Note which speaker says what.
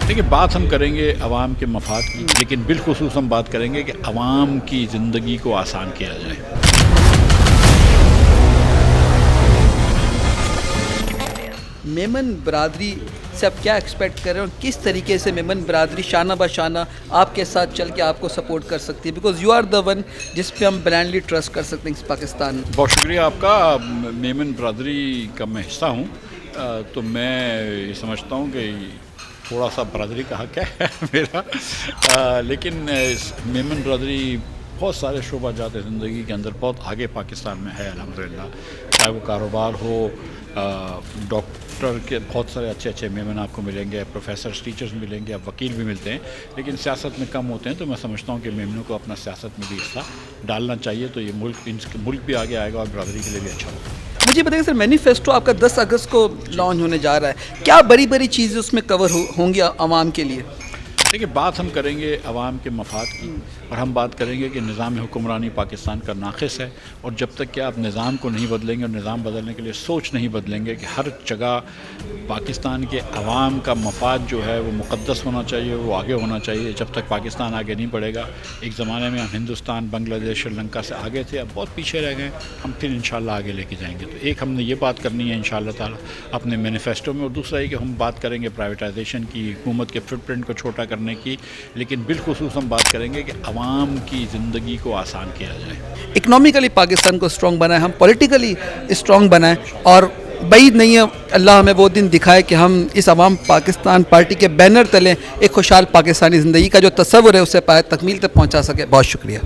Speaker 1: देखिए, बात हम करेंगे अवाम के मफाद की, लेकिन बिलखुसूस हम बात करेंगे कि अवाम की ज़िंदगी को आसान किया जाए।
Speaker 2: मेमन बरादरी से आप क्या एक्सपेक्ट कर रहे हैं और किस तरीके से मेमन बरादरी शाना बशाना आपके साथ चल के आपको सपोर्ट कर सकती है, because you are the one जिस पे हम ब्लाइंडली ट्रस्ट कर सकते हैं इस पाकिस्तान में।
Speaker 1: बहुत शुक्रिया आपका। मेमन बरादरी का मैं हिस्सा हूँ, तो मैं ये समझता हूँ कि थोड़ा सा बरादरी का हक है मेरा, लेकिन मेमन बरादरी बहुत सारे शोबा जात ज़िंदगी के अंदर बहुत आगे पाकिस्तान में है अल्हम्दुलिल्लाह। चाहे वो कारोबार हो, डॉक्टर के बहुत सारे अच्छे अच्छे मेमन आपको मिलेंगे, प्रोफेसर्स टीचर्स मिलेंगे, अब वकील भी मिलते हैं, लेकिन सियासत में कम होते हैं। तो मैं समझता हूँ कि मेमनों को अपना सियासत में भी हिस्सा डालना चाहिए, तो ये मुल्क भी आगे आएगा और बरादरी के लिए भी अच्छा होगा।
Speaker 2: मुझे बताइए सर, मैनिफेस्टो आपका 10 अगस्त को लॉन्च होने जा रहा है, क्या बड़ी बड़ी चीज़ें उसमें कवर होंगी आवाम के लिए?
Speaker 1: देखिए, बात हम करेंगे अवाम के मफाद की, और हम बात करेंगे कि निज़ाम हुक्मरानी पाकिस्तान का नाक़िस है, और जब तक कि आप निज़ाम को नहीं बदलेंगे और निज़ाम बदलने के लिए सोच नहीं बदलेंगे कि हर जगह पाकिस्तान के अवाम का मफाद जो है वो मुक़द्दस होना चाहिए, वो आगे होना चाहिए, जब तक पाकिस्तान आगे नहीं बढ़ेगा। एक ज़माने में हम हिंदुस्तान, बांग्लादेश, श्रीलंका से आगे थे, अब बहुत पीछे रह गए, हम फिर इंशाल्लाह आगे लेके जाएंगे। तो एक हमने ये बात करनी है इंशाल्लाह ताला अपने मैनिफेस्टो में, और दूसरा ये कि हम बात करेंगे प्राइवेटाइजेशन की, हुकूमत के फुटप्रिंट को छोटा करने की, लेकिन बिलखुसूस हम बात करेंगे कि अवाम की ज़िंदगी को आसान किया जाए।
Speaker 2: इकोनॉमिकली पाकिस्तान को स्ट्रॉन्ग बनाए, हम पॉलिटिकली स्ट्रॉन्ग बनाएं, और बैद नहीं है अल्लाह हमें वो दिन दिखाए कि हम इस अवाम पाकिस्तान पार्टी के बैनर तले एक खुशहाल पाकिस्तानी ज़िंदगी का जो तस्वुर है उसे पाए तकमील तक पहुंचा सके। बहुत शुक्रिया।